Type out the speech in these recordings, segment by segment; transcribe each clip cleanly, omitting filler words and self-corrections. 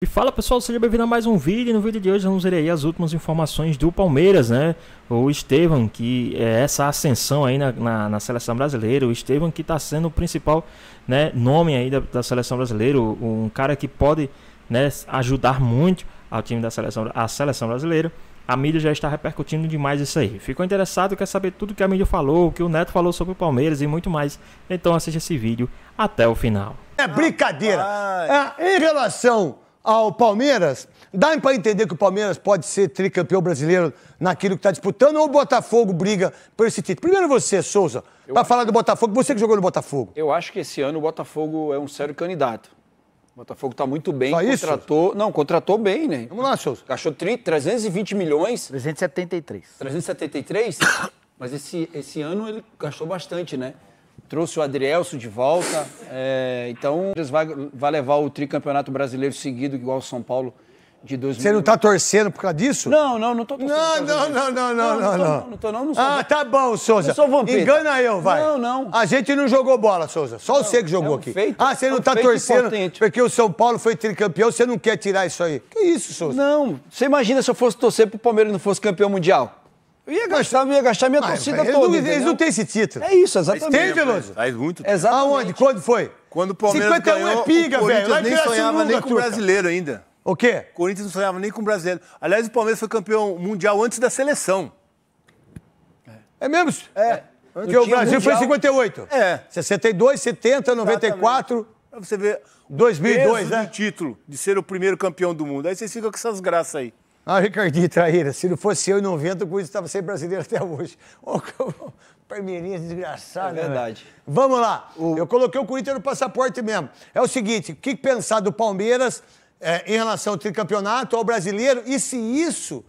E fala pessoal, seja bem-vindo a mais um vídeo. No vídeo de hoje vamos ver aí as últimas informações do Palmeiras, né? O Estevão, que é essa ascensão aí na seleção brasileira. O Estevão que está sendo o principal, né, nome aí da seleção brasileira. Um cara que pode, né, ajudar muito ao time da seleção brasileira. A mídia já está repercutindo demais isso aí. Ficou interessado, quer saber tudo que a mídia falou, o que o Neto falou sobre o Palmeiras e muito mais. Então assista esse vídeo até o final. É brincadeira. Em relação ao Palmeiras, dá para entender que o Palmeiras pode ser tricampeão brasileiro naquilo que está disputando, ou o Botafogo briga por esse título? Primeiro você, Souza, para falar do Botafogo, você que jogou no Botafogo. Eu acho que esse ano o Botafogo é um sério candidato. O Botafogo está muito bem, Só isso? contratou bem, né? Vamos lá, Souza. Gastou 320 milhões. 373. 373? Mas esse ano ele gastou bastante, né? Trouxe o Adrielson de volta, então eles vai levar o tricampeonato brasileiro seguido, igual o São Paulo de 2000. Você não tá torcendo por causa disso? Não tô torcendo. Não tô não. Ah, tá bom, Souza. Não sou vampeta. Engana eu, vai. Não. A gente não jogou bola, Souza. Só você que jogou aqui. Você não tá torcendo importante. porque o São Paulo foi tricampeão, você não quer tirar isso aí. Que isso, Souza? Não, você imagina se eu fosse torcer pro Palmeiras e não fosse campeão mundial? Eu ia gastar minha torcida toda. Eles não têm esse título. É isso, exatamente. Tem, Veloso? Faz muito tempo. Exatamente. Aonde? Quando foi? Quando o Palmeiras 51 ganhou, é piga, o velho. Corinthians nem sonhava nem com o brasileiro ainda. O quê? O Corinthians não sonhava nem com o brasileiro. Aliás, o Palmeiras foi campeão mundial antes da seleção. É mesmo? Porque o Brasil foi em 58. É. 62, 70, 94, Pra você ver 2002, peso né? do título de ser o primeiro campeão do mundo. Aí vocês ficam com essas graças aí. Ah, Ricardinho Traíra, se não fosse eu em 90, o Corinthians estava sem brasileiro até hoje. Palmeirinha desgraçada. É verdade. Né? Vamos lá. Eu coloquei o Corinthians no passaporte mesmo. É o seguinte, o que pensar do Palmeiras em relação ao tricampeonato, ao brasileiro? E se isso...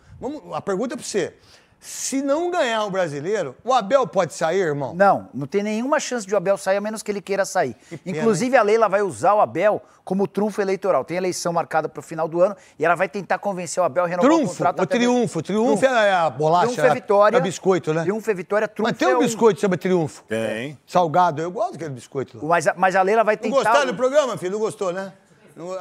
a pergunta é para você. Se não ganhar o brasileiro, o Abel pode sair, irmão? Não tem nenhuma chance de o Abel sair, a menos que ele queira sair. Inclusive, a Leila vai usar o Abel como trunfo eleitoral. Tem eleição marcada para o final do ano e ela vai tentar convencer o Abel a renovar o contrato. O triunfo. Triunfo é a bolacha, Triunfo é vitória. É o biscoito, né? Triunfo é vitória, trunfo Mas tem um biscoito que chama Triunfo. Tem. Salgado, eu gosto daquele biscoito lá. Mas a Leila vai tentar... Não gostaram do programa, filho? Não gostou, né?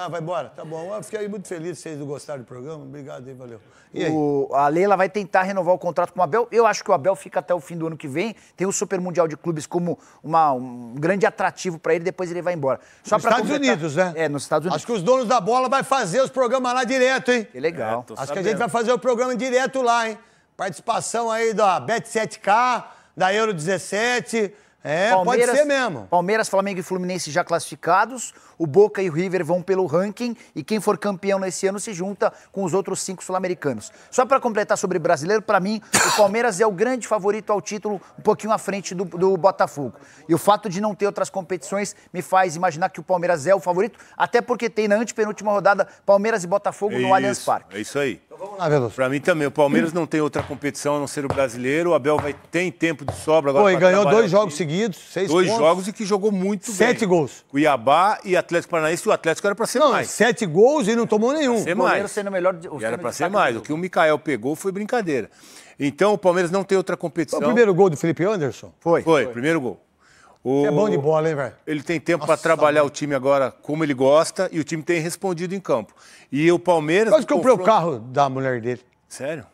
Vai embora. Tá bom. Eu fiquei muito feliz se vocês não gostaram do programa. Obrigado aí, valeu. E aí? A Leila vai tentar renovar o contrato com o Abel. Eu acho que o Abel fica até o fim do ano que vem. Tem o Super Mundial de Clubes como um grande atrativo para ele, depois ele vai embora. Só nos Estados Unidos, né? É, nos Estados Unidos. Acho que os donos da bola vai fazer os programas lá direto, hein? Que legal. Acho que a gente vai fazer o programa direto lá, hein? Participação aí da Bet7K, da Euro 17... pode ser mesmo. Palmeiras, Flamengo e Fluminense já classificados. O Boca e o River vão pelo ranking. E quem for campeão nesse ano se junta com os outros 5 sul-americanos. Só para completar sobre brasileiro, para mim, o Palmeiras é o grande favorito ao título, um pouquinho à frente do Botafogo. E o fato de não ter outras competições me faz imaginar que o Palmeiras é o favorito, até porque tem na antepenúltima rodada Palmeiras e Botafogo no Allianz Parque. É isso aí. Então vamos lá, Veloso. Pra mim também, o Palmeiras não tem outra competição a não ser o brasileiro. O Abel tem tempo de sobra agora. Pô, e ganhou 2 jogos seguidos, 6 pontos. 2 jogos e que jogou muito bem. 7 gols. Cuiabá e Atlético Paranaense, o Atlético era pra ser Não, mais. 7 gols e não tomou nenhum. Ser O Palmeiras mais. sendo o melhor... E era pra ser mais. O que o Mikael pegou foi brincadeira. Então, o Palmeiras não tem outra competição. Foi o primeiro gol do Felipe Anderson? Foi, primeiro gol. É bom de bola, hein, velho? Ele tem tempo para trabalhar o time agora como ele gosta e o time tem respondido em campo. E o Palmeiras... Quase comprei o carro da mulher dele. Sério?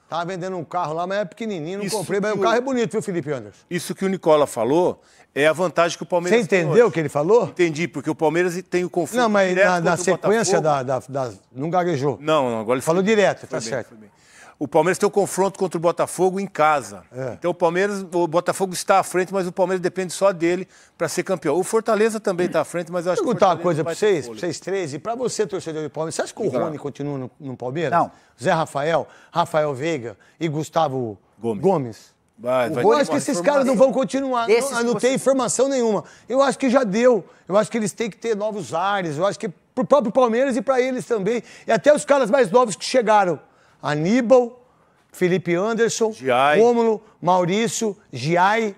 Tava vendendo um carro lá, mas é pequenininho, não Isso comprei. Mas que o carro é bonito, viu, Felipe Anderson? Isso que o Nicola falou é a vantagem que o Palmeiras Você entendeu o que ele falou? Entendi, porque o Palmeiras tem o confronto Não, mas direto na contra o sequência Botafogo. não gaguejou. Não, agora ele Falou direto, tá bem, certo. foi bem. O Palmeiras tem o confronto contra o Botafogo em casa. Então o Botafogo está à frente, mas o Palmeiras depende só dele para ser campeão. O Fortaleza também está à frente, mas eu acho que Vou o perguntar uma Fortaleza coisa pra vai ter fôlego. vocês três, e pra você, torcedor do Palmeiras, você acha que o Rony continua no Palmeiras? Não. Zé Rafael, Rafael Veiga e Gustavo Gomes? Vai Eu acho que esses caras não vão continuar, não tem informação nenhuma. Eu acho que já deu. Eu acho que eles têm que ter novos ares. Eu acho que pro próprio Palmeiras e pra eles também. E até os caras mais novos que chegaram. Aníbal Felipe Anderson, Giai. Rômulo, Maurício, Giai.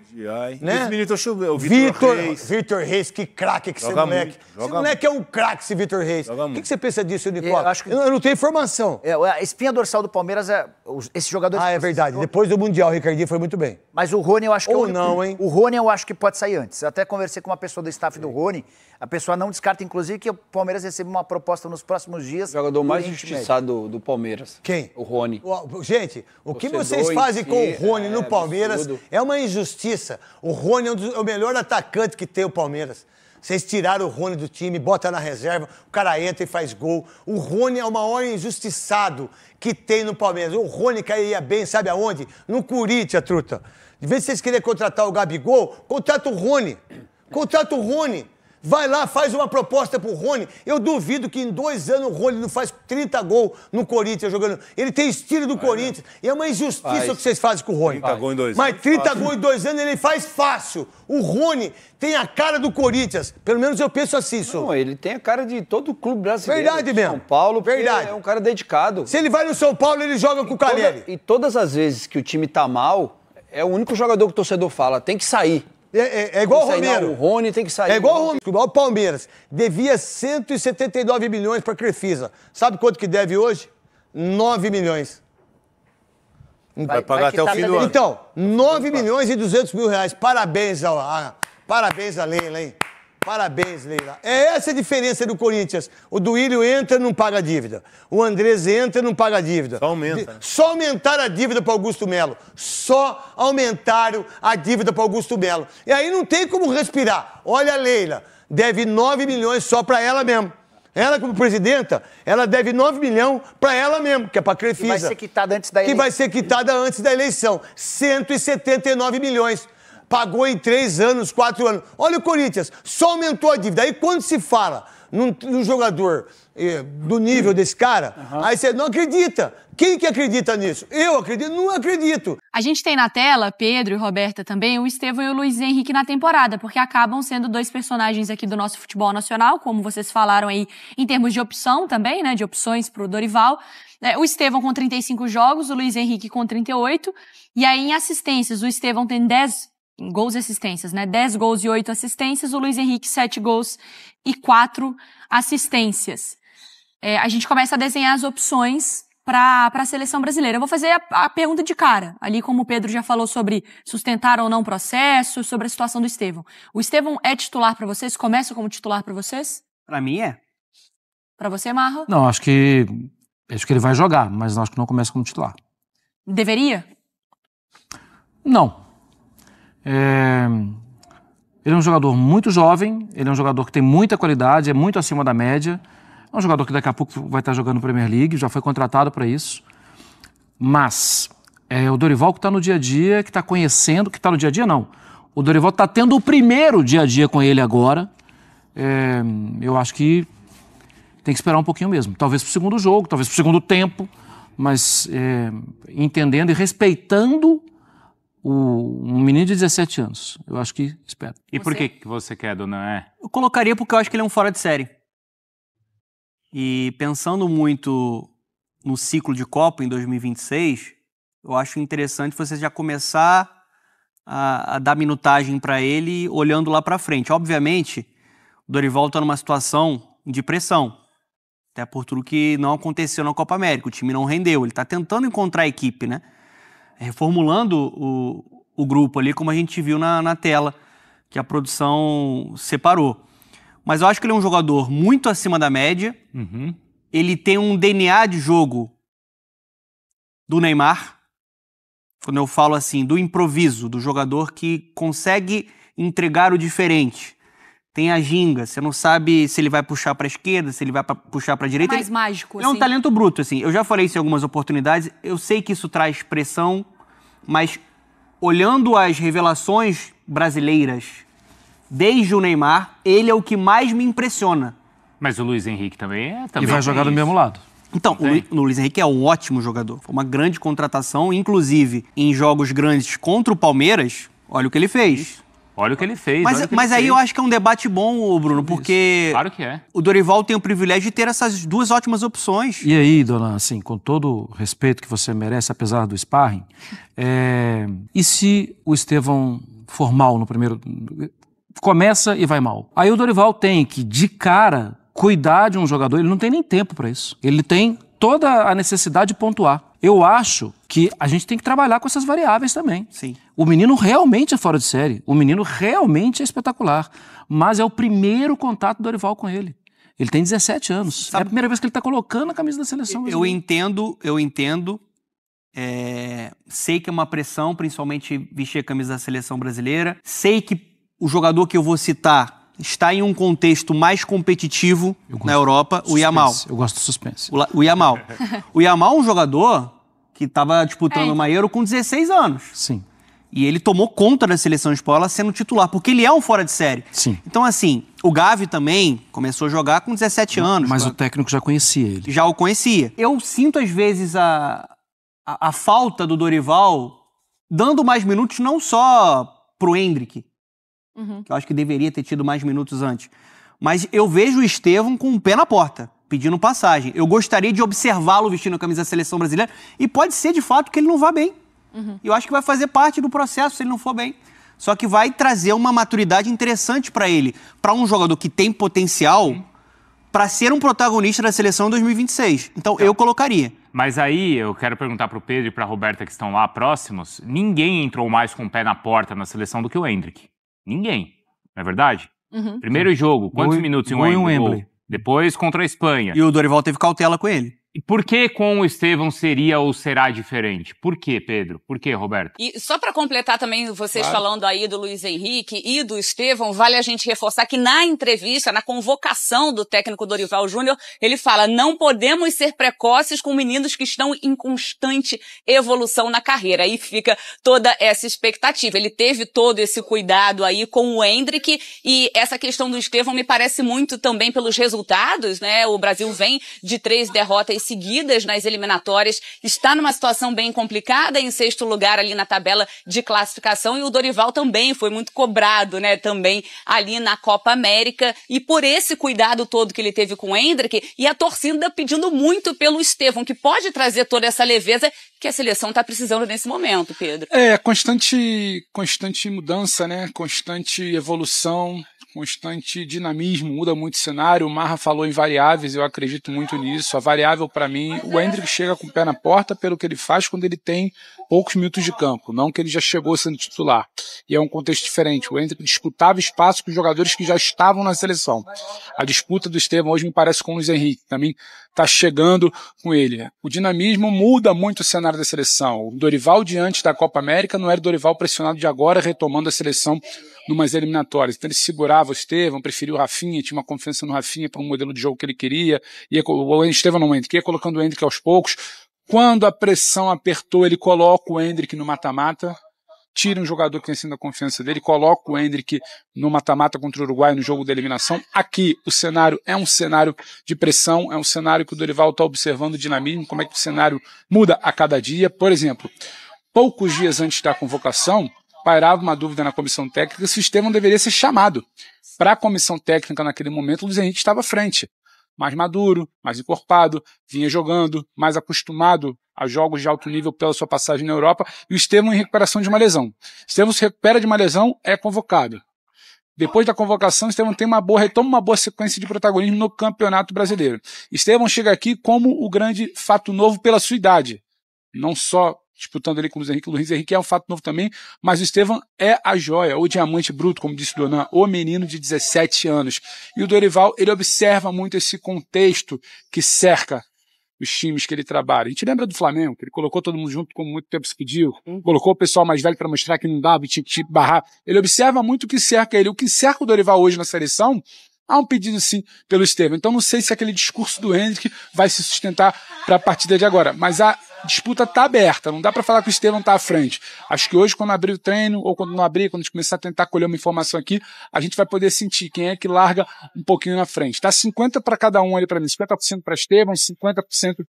Né? Esse menino o Vitor Reis, que craque que esse Joga moleque. muito, Esse moleque é um craque, esse Vitor Reis. O que você pensa disso, Nicola? Eu não tenho informação. A espinha dorsal do Palmeiras é esse jogador... É verdade. Depois do Mundial, o Ricardinho foi muito bem. Mas o Rony, eu acho que... Ou não, hein? O Rony, eu acho que pode sair antes. Eu até conversei com uma pessoa do staff do Rony. A pessoa não descarta, inclusive, que o Palmeiras recebe uma proposta nos próximos dias. O jogador mais injustiçado do Palmeiras. Quem? O Rony. Gente, o que vocês fazem com o Rony no Palmeiras absurdo. É uma injustiça. O Rony é o melhor atacante que tem o Palmeiras. Vocês tiraram o Rony do time, bota na reserva, o cara entra e faz gol. O Rony é o maior injustiçado que tem no Palmeiras. O Rony cairia bem, sabe aonde? No Corinthians, truta. De vez em vocês querem contratar o Gabigol, contrata o Rony. Contrata o Rony. Vai lá, faz uma proposta pro Rony. Eu duvido que em 2 anos o Rony não faz 30 gols no Corinthians jogando. Ele tem estilo do Corinthians. E é uma injustiça o que vocês fazem com o Rony. 30 gols em 2 anos. Mas 30 gols em 2 anos ele faz fácil. O Rony tem a cara do Corinthians. Pelo menos eu penso assim, Não, ele tem a cara de todo o clube brasileiro. Verdade mesmo. São Paulo, verdade. É um cara dedicado. Se ele vai no São Paulo, ele joga com o Caleri. E todas as vezes que o time tá mal, é o único jogador que o torcedor fala, tem que sair. É igual o Romero. Não, o Rony tem que sair. É igual o Romero. Igual o Palmeiras. Devia 179 milhões para a Crefisa. Sabe quanto que deve hoje? 9 milhões. Vai pagar até o fim do ano. Então, 9 milhões e 200 mil reais. Parabéns parabéns a Leila, hein? Parabéns, Leila. É essa a diferença do Corinthians. O Duílio entra e não paga dívida. O Andrés entra e não paga dívida. Só aumenta. Né? Só aumentaram a dívida para Augusto Melo. Só aumentaram a dívida para Augusto Melo. E aí não tem como respirar. Olha a Leila, deve 9 milhões só para ela mesmo. Ela, como presidenta, ela deve 9 milhões para ela mesmo, que é para a Crefisa. Que vai ser quitada antes da eleição. Que vai ser quitada antes da eleição. 179 milhões. Pagou em 3 anos, 4 anos. Olha o Corinthians, só aumentou a dívida. Aí quando se fala num jogador do nível desse cara, aí você não acredita. Quem que acredita nisso? Eu acredito? Não acredito. A gente tem na tela, Pedro e Roberta também, o Estevão e o Luiz Henrique na temporada, porque acabam sendo 2 personagens aqui do nosso futebol nacional, como vocês falaram aí, em termos de opção também, né, de opções pro Dorival. O Estevão com 35 jogos, o Luiz Henrique com 38. E aí em assistências, o Estevão tem 10 gols e assistências, né? 10 gols e 8 assistências, o Luiz Henrique 7 gols e 4 assistências. A gente começa a desenhar as opções para a seleção brasileira. Eu vou fazer a pergunta de cara, ali como o Pedro já falou sobre sustentar ou não o processo, sobre a situação do Estevão. O Estevão é titular para vocês? Começa como titular para vocês? Para mim é. Para você, Marra? Não, acho que ele vai jogar, mas acho que não começa como titular. Deveria? Não. Ele é um jogador muito jovem, ele é um jogador que tem muita qualidade, é muito acima da média. É um jogador que daqui a pouco vai estar jogando Premier League, já foi contratado para isso. Mas o Dorival que está no dia a dia, que está conhecendo, que está no dia a dia não. O Dorival está tendo o primeiro dia a dia com ele agora. Eu acho que tem que esperar um pouquinho mesmo. Talvez para o segundo jogo, talvez para o segundo tempo, mas entendendo e respeitando um menino de 17 anos. Eu acho que espera. E por que você quer, dona? Eu colocaria porque eu acho que ele é um fora de série. E pensando muito no ciclo de Copa em 2026, eu acho interessante você já começar a dar minutagem para ele olhando lá para frente. Obviamente, o Dorival está numa situação de pressão, até por tudo que não aconteceu na Copa América. O time não rendeu, ele está tentando encontrar a equipe, né? Reformulando o grupo ali, como a gente viu na tela, que a produção separou. Mas eu acho que ele é um jogador muito acima da média. Uhum. Ele tem um DNA de jogo do Neymar. Quando eu falo assim, do improviso, do jogador que consegue entregar o diferente. Tem a ginga, você não sabe se ele vai puxar para a esquerda, se ele vai puxar para a direita. É mais mágico, assim. É um talento bruto, assim. Eu já falei isso em algumas oportunidades. Eu sei que isso traz pressão, mas olhando as revelações brasileiras desde o Neymar, ele é o que mais me impressiona. Mas o Luiz Henrique também é. E vai jogar do mesmo lado. Então, o Luiz Henrique é um ótimo jogador. Foi uma grande contratação, inclusive em jogos grandes contra o Palmeiras. Olha o que ele fez. Olha o que ele fez. Mas aí eu acho que é um debate bom, Bruno, porque Claro que é. o Dorival tem o privilégio de ter essas duas ótimas opções. E aí, dona, assim, com todo o respeito que você merece, apesar do sparring, e se o Estevão for mal no primeiro... Começa e vai mal. Aí o Dorival tem que, de cara, cuidar de um jogador. Ele não tem nem tempo para isso. Ele tem toda a necessidade de pontuar. Eu acho que a gente tem que trabalhar com essas variáveis também. Sim. O menino realmente é fora de série. O menino realmente é espetacular. Mas é o primeiro contato do Dorival com ele. Ele tem 17 anos. É a primeira vez que ele está colocando a camisa da seleção. Eu entendo. Sei que é uma pressão, principalmente vestir a camisa da seleção brasileira. Sei que o jogador que eu vou citar está em um contexto mais competitivo na Europa, o Yamal. Eu gosto do suspense. O Yamal. O Yamal é um jogador que estava disputando uma Euro com 16 anos. Sim. E ele tomou conta da seleção espanhola sendo titular, porque ele é um fora de série. Sim. Então, assim, o Gavi também começou a jogar com 17 anos. Mas o técnico já conhecia ele. Já o conhecia. Eu sinto, às vezes, a falta do Dorival dando mais minutos não só pro Endrick, que eu acho que deveria ter tido mais minutos antes, mas eu vejo o Estevão com o pé na porta, pedindo passagem. Eu gostaria de observá-lo vestindo a camisa da seleção brasileira e pode ser, de fato, que ele não vá bem. Eu acho que vai fazer parte do processo se ele não for bem. Só que vai trazer uma maturidade interessante para ele, para um jogador que tem potencial para ser um protagonista da seleção em 2026. Então, eu colocaria. Mas aí eu quero perguntar para o Pedro e para a Roberta que estão lá próximos, ninguém entrou mais com o pé na porta na seleção do que o Endrick. Ninguém, não é verdade? Primeiro jogo, quantos minutos em Wembley? Depois contra a Espanha. E o Dorival teve cautela com ele. E por que com o Estevão seria ou será diferente? Por que, Pedro? Por que, Roberto? E só para completar também, vocês falando aí do Luiz Henrique e do Estevão, vale a gente reforçar que na entrevista, na convocação do técnico Dorival Júnior, ele fala: não podemos ser precoces com meninos que estão em constante evolução na carreira. Aí fica toda essa expectativa. Ele teve todo esse cuidado aí com o Endrick, e essa questão do Estevão me parece muito também pelos resultados, né? O Brasil vem de 3 derrotas seguidas nas eliminatórias, está numa situação bem complicada, em 6º lugar ali na tabela de classificação, e o Dorival também foi muito cobrado, né, também ali na Copa América, e por esse cuidado todo que ele teve com o Endrick, e a torcida pedindo muito pelo Estevão, que pode trazer toda essa leveza que a seleção está precisando nesse momento, Pedro. Constante mudança, né, constante evolução, constante dinamismo, muda muito o cenário. O Marra falou em variáveis, eu acredito muito nisso. A variável para mim, o Endrick chega com o pé na porta pelo que ele faz quando ele tem poucos minutos de campo, não que ele já chegou sendo titular. E é um contexto diferente. O Endrick disputava espaço com jogadores que já estavam na seleção. A disputa do Estevão hoje me parece com o Luiz Henrique, também está chegando com ele. O dinamismo muda muito o cenário da seleção. O Dorival diante da Copa América não era o Dorival pressionado de agora, retomando a seleção numas eliminatórias. Então ele segurava o Estevão, preferiu o Rafinha, tinha uma confiança no Rafinha para um modelo de jogo que ele queria. O Estevão não entra, ia colocando o Endrick aos poucos. Quando a pressão apertou, ele coloca o Endrick no mata-mata, tira um jogador que tem sido a confiança dele, coloca o Endrick no mata-mata contra o Uruguai no jogo da eliminação. Aqui o cenário é um cenário de pressão, é um cenário que o Dorival está observando o dinamismo, como é que o cenário muda a cada dia. Por exemplo, poucos dias antes da convocação, pairava uma dúvida na comissão técnica se o Estevão deveria ser chamado. Para a comissão técnica naquele momento, o Luiz Henrique estava à frente. Mais maduro, mais encorpado, vinha jogando, mais acostumado a jogos de alto nível pela sua passagem na Europa, e o Estevão em recuperação de uma lesão. Estevão se recupera de uma lesão, é convocado. Depois da convocação, Estevão retoma uma boa sequência de protagonismo no Campeonato Brasileiro. Estevão chega aqui como o grande fato novo pela sua idade. Não só disputando ali com o Luiz Henrique. O Luiz Henrique é um fato novo também, mas o Estevão é a joia, o diamante bruto, como disse o Donan, o menino de 17 anos. E o Dorival, ele observa muito esse contexto que cerca os times que ele trabalha. A gente lembra do Flamengo, que ele colocou todo mundo junto como muito tempo se pediu, colocou o pessoal mais velho para mostrar que não dava e tinha que barrar. Ele observa muito o que cerca ele. O que cerca o Dorival hoje na seleção, há um pedido sim pelo Estevão. Então não sei se aquele discurso do Endrick vai se sustentar para a partida de agora, mas a disputa está aberta, não dá para falar que o Estevão está à frente. Acho que hoje, quando abrir o treino, ou quando não abrir, quando a gente começar a tentar colher uma informação aqui, a gente vai poder sentir quem é que larga um pouquinho na frente. Está 50% para cada um ali para mim, 50% para Estevão, 50%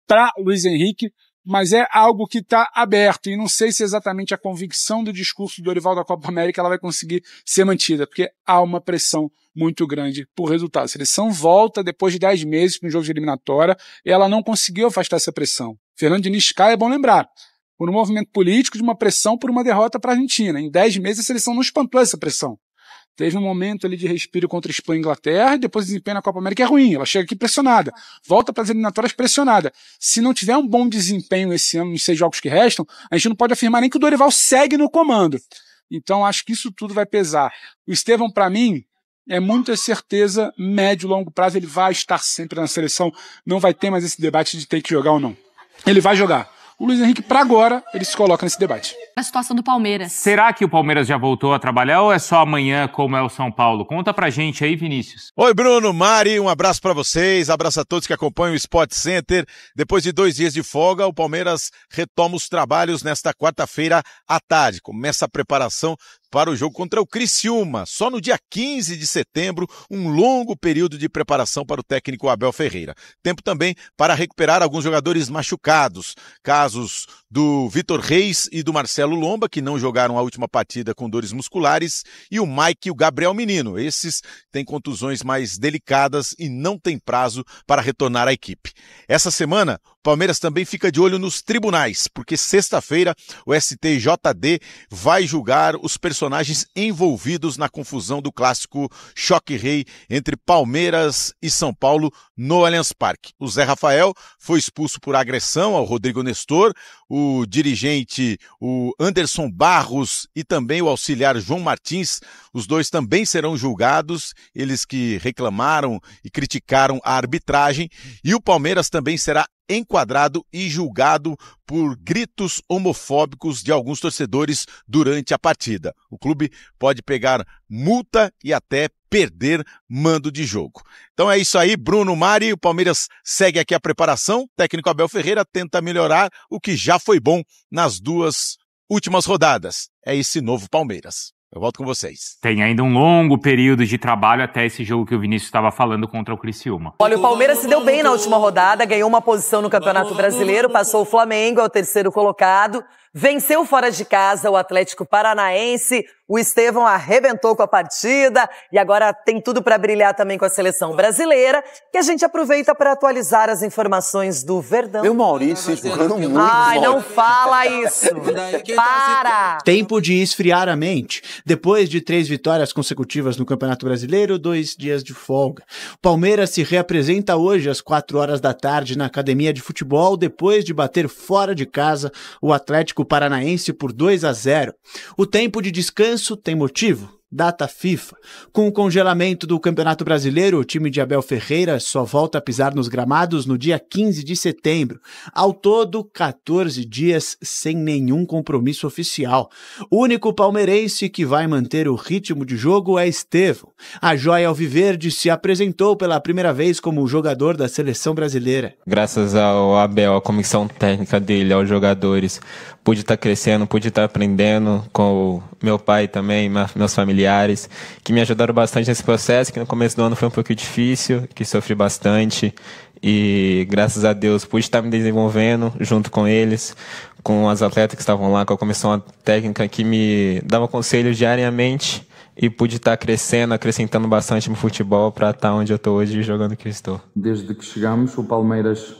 para Luiz Henrique. mas é algo que está aberto, e não sei se exatamente a convicção do discurso do Dorival da Copa América ela vai conseguir ser mantida, porque há uma pressão muito grande por resultado. A seleção volta depois de 10 meses para um jogo de eliminatória e ela não conseguiu afastar essa pressão. Fernando Diniz cai, é bom lembrar, por um movimento político de uma pressão por uma derrota para a Argentina. Em 10 meses a seleção não espantou essa pressão. Teve um momento ali de respiro contra a Espanha e Inglaterra, e depois o desempenho na Copa América é ruim. Ela chega aqui pressionada, volta para as eliminatórias pressionada. Se não tiver um bom desempenho esse ano nos 6 jogos que restam, a gente não pode afirmar nem que o Dorival segue no comando. Então acho que isso tudo vai pesar. O Estevão, para mim, é muita certeza, médio e longo prazo, ele vai estar sempre na seleção. Não vai ter mais esse debate de ter que jogar ou não. Ele vai jogar. O Luiz Henrique, para agora, ele se coloca nesse debate. A situação do Palmeiras. Será que o Palmeiras já voltou a trabalhar ou é só amanhã, como é o São Paulo? Conta pra gente aí, Vinícius. Oi, Bruno, Mari, um abraço pra vocês, abraço a todos que acompanham o Sport Center. Depois de 2 dias de folga, o Palmeiras retoma os trabalhos nesta quarta-feira à tarde. Começa a preparação para o jogo contra o Criciúma. Só no dia 15 de setembro, um longo período de preparação para o técnico Abel Ferreira. Tempo também para recuperar alguns jogadores machucados. Casos do Vitor Reis e do Marcelo Lomba, que não jogaram a última partida com dores musculares, e o Mike e o Gabriel Menino. Esses têm contusões mais delicadas e não têm prazo para retornar à equipe. Essa semana, o Palmeiras também fica de olho nos tribunais, porque sexta-feira o STJD vai julgar os personagens envolvidos na confusão do clássico Choque Rei entre Palmeiras e São Paulo no Allianz Parque. O Zé Rafael foi expulso por agressão ao Rodrigo Nestor, o dirigente, o Anderson Barros e também o auxiliar João Martins, os dois também serão julgados, eles que reclamaram e criticaram a arbitragem, e o Palmeiras também será enquadrado e julgado por gritos homofóbicos de alguns torcedores durante a partida. O clube pode pegar multa e até perder mando de jogo. Então é isso aí, Bruno, Mari, o Palmeiras segue aqui a preparação, o técnico Abel Ferreira tenta melhorar o que já foi bom nas 2 últimas rodadas. É esse novo Palmeiras. Eu volto com vocês. Tem ainda um longo período de trabalho até esse jogo que o Vinícius estava falando contra o Criciúma. Olha, o Palmeiras se deu bem na última rodada, ganhou uma posição no Campeonato Brasileiro, passou o Flamengo, é o 3º colocado, venceu fora de casa o Atlético Paranaense, o Estevão arrebentou com a partida e agora tem tudo para brilhar também com a seleção brasileira, que a gente aproveita para atualizar as informações do Verdão. Meu Maurício, jogando muito. Ai, não fala isso. Para! Tempo de esfriar a mente. Depois de 3 vitórias consecutivas no Campeonato Brasileiro, 2 dias de folga. O Palmeiras se reapresenta hoje às 4 horas da tarde na Academia de Futebol, depois de bater fora de casa o Atlético Paranaense por 2-0. O tempo de descanso tem motivo? Data FIFA. Com o congelamento do Campeonato Brasileiro, o time de Abel Ferreira só volta a pisar nos gramados no dia 15 de setembro. Ao todo, 14 dias sem nenhum compromisso oficial. O único palmeirense que vai manter o ritmo de jogo é Estevão. A joia alviverde se apresentou pela primeira vez como jogador da seleção brasileira. Graças ao Abel, à comissão técnica dele, aos jogadores, pude estar crescendo, pude estar aprendendo com o meu pai também, meus familiares, que me ajudaram bastante nesse processo, que no começo do ano foi um pouco difícil, que sofri bastante, e graças a Deus pude estar me desenvolvendo junto com eles, com os atletas que estavam lá, com a comissão técnica que me dava conselhos diariamente, e pude estar crescendo, acrescentando bastante no futebol para estar onde eu estou hoje jogando que estou. Desde que chegamos, o Palmeiras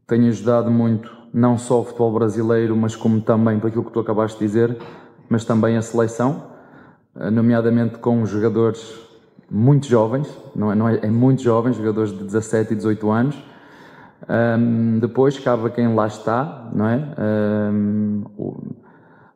tem ajudado muito, não só o futebol brasileiro, mas como também, por aquilo que tu acabaste de dizer, mas também a seleção, nomeadamente com jogadores muito jovens, é muito jovens, jogadores de 17 e 18 anos. Depois cabe a quem lá está, não é?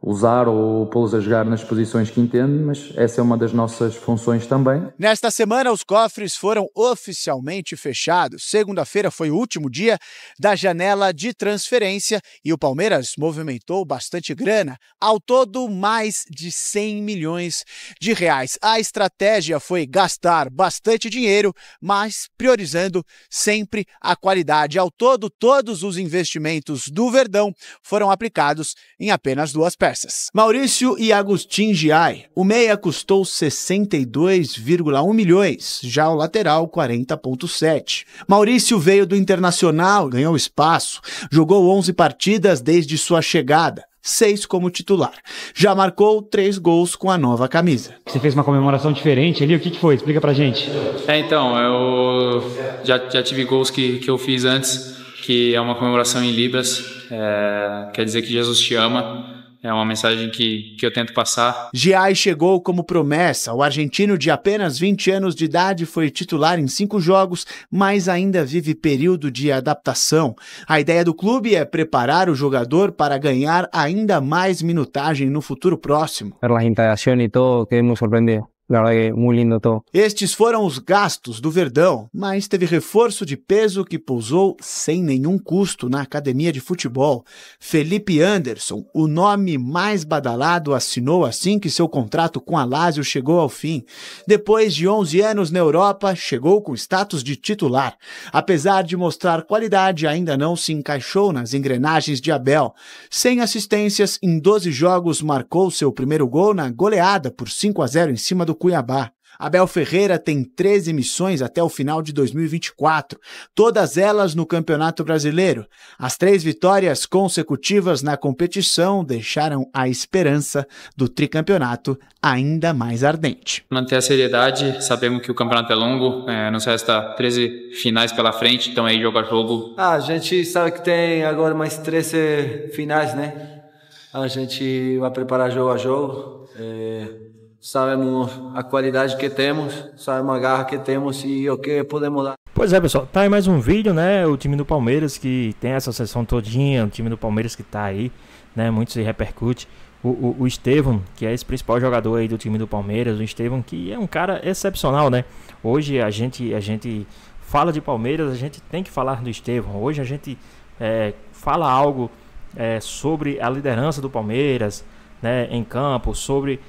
Usar ou pô-los a jogar nas posições que entende, mas essa é uma das nossas funções também. Nesta semana, os cofres foram oficialmente fechados. Segunda-feira foi o último dia da janela de transferência e o Palmeiras movimentou bastante grana. Ao todo, mais de 100 milhões de reais. A estratégia foi gastar bastante dinheiro, mas priorizando sempre a qualidade. Ao todo, todos os investimentos do Verdão foram aplicados em apenas 2 peças. conversas. Maurício e Agustin Giai. O meia custou 62,1 milhões, já o lateral 40,7. Maurício veio do Internacional, ganhou espaço, jogou 11 partidas desde sua chegada. 6 como titular. Já marcou 3 gols com a nova camisa. Você fez uma comemoração diferente ali, o que foi? Explica pra gente. Então, eu já tive gols que eu fiz antes, que é uma comemoração em libras, quer dizer que Jesus te ama. É uma mensagem que eu tento passar. Giai chegou como promessa. O argentino de apenas 20 anos de idade foi titular em 5 jogos, mas ainda vive período de adaptação. A ideia do clube é preparar o jogador para ganhar ainda mais minutagem no futuro próximo. Ver las instalaciones y todo, quedé muy sorprendido. La verdad que muy lindo todo. Estes foram os gastos do Verdão, mas teve reforço de peso que pousou sem nenhum custo na academia de futebol. Felipe Anderson, o nome mais badalado, assinou assim que seu contrato com a Lazio chegou ao fim. Depois de 11 anos na Europa, chegou com status de titular. Apesar de mostrar qualidade, ainda não se encaixou nas engrenagens de Abel. Sem assistências, em 12 jogos marcou seu primeiro gol na goleada por 5-0 em cima do Cuiabá. Abel Ferreira tem 13 missões até o final de 2024, todas elas no Campeonato Brasileiro. As 3 vitórias consecutivas na competição deixaram a esperança do tricampeonato ainda mais ardente. Manter a seriedade, sabemos que o campeonato é longo, nos resta 13 finais pela frente, então aí jogo a jogo. A gente sabe que tem agora mais 13 finais, né? A gente vai preparar jogo a jogo. Sabemos a qualidade que temos, sabemos a garra que temos e o que podemos dar. Pois é, pessoal, tá aí mais um vídeo, né? O time do Palmeiras que tem essa sessão todinha, o time do Palmeiras que tá aí, né? Muito se repercute. O Estevão, que é esse principal jogador aí do time do Palmeiras, o Estevão, que é um cara excepcional, né? Hoje a gente fala de Palmeiras, a gente tem que falar do Estevão. Hoje a gente fala algo sobre a liderança do Palmeiras, né? Em campo, sobre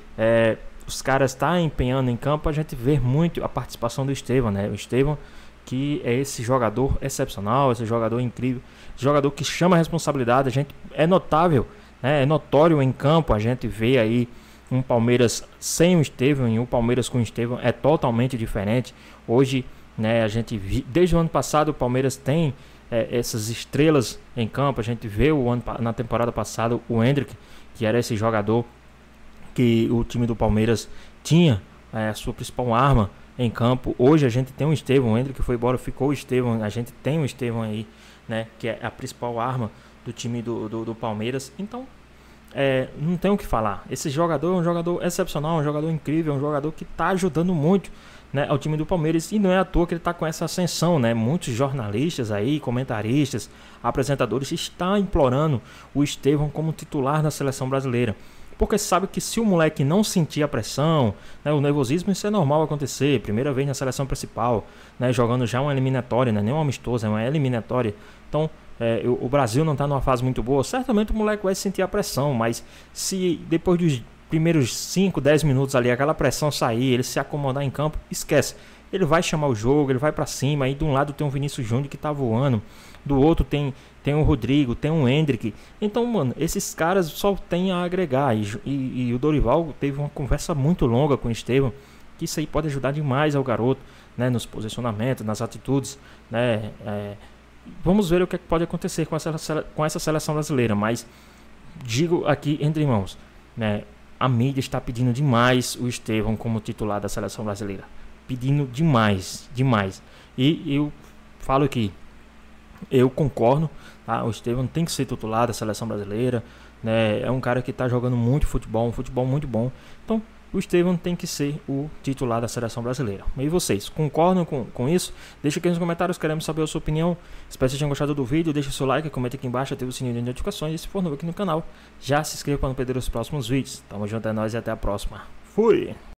os caras estar empenhando em campo, a gente vê muito a participação do Estevão, né? O Estevão, que é esse jogador excepcional, esse jogador incrível, jogador que chama a responsabilidade, a gente é notável, né? É notório em campo, a gente vê aí um Palmeiras sem o Estevão e um Palmeiras com o Estevão é totalmente diferente. Hoje, né, a gente desde o ano passado o Palmeiras tem essas estrelas em campo, a gente vê na temporada passada o Endrick, que era esse jogador que o time do Palmeiras tinha a sua principal arma em campo. Hoje a gente tem um Estevão, o Endrick foi embora, ficou o Estevão, a gente tem um Estevão aí, né, que é a principal arma do time do Palmeiras. Então, não tem o que falar. Esse jogador é um jogador excepcional, um jogador incrível, um jogador que está ajudando muito, né, ao time do Palmeiras, e não é à toa que ele está com essa ascensão, né? Muitos jornalistas aí, comentaristas, apresentadores estão implorando o Estevão como titular da seleção brasileira. Porque sabe que se o moleque não sentir a pressão, né, o nervosismo, isso é normal acontecer. Primeira vez na seleção principal, né, jogando já uma eliminatória, né, nem uma amistosa, é uma eliminatória. Então, o Brasil não está numa fase muito boa. Certamente o moleque vai sentir a pressão, mas se depois dos primeiros 5, 10 minutos ali, aquela pressão sair, ele se acomodar em campo, esquece. Ele vai chamar o jogo, ele vai para cima. Aí de um lado tem o Vinícius Júnior que tá voando, do outro tem o Rodrigo, tem o Endrick. Então, mano, esses caras só tem a agregar. E o Dorival teve uma conversa muito longa com o Estevão, que isso aí pode ajudar demais ao garoto, né, nos posicionamentos, nas atitudes, né. Vamos ver o que pode acontecer com essa seleção brasileira. Mas digo aqui entre irmãos, né, a mídia está pedindo demais o Estevão como titular da seleção brasileira. Pedindo demais, demais. E eu falo que eu concordo, tá? O Estevão tem que ser titular da seleção brasileira, né? É um cara que está jogando muito futebol, um futebol muito bom. Então, o Estevão tem que ser o titular da seleção brasileira. E vocês, concordam com isso? Deixa aqui nos comentários, queremos saber a sua opinião. Espero que vocês tenham gostado do vídeo. Deixa o seu like, comenta aqui embaixo, ativa o sininho de notificações. E se for novo aqui no canal, já se inscreva para não perder os próximos vídeos. Tamo junto, é nóis e até a próxima. Fui!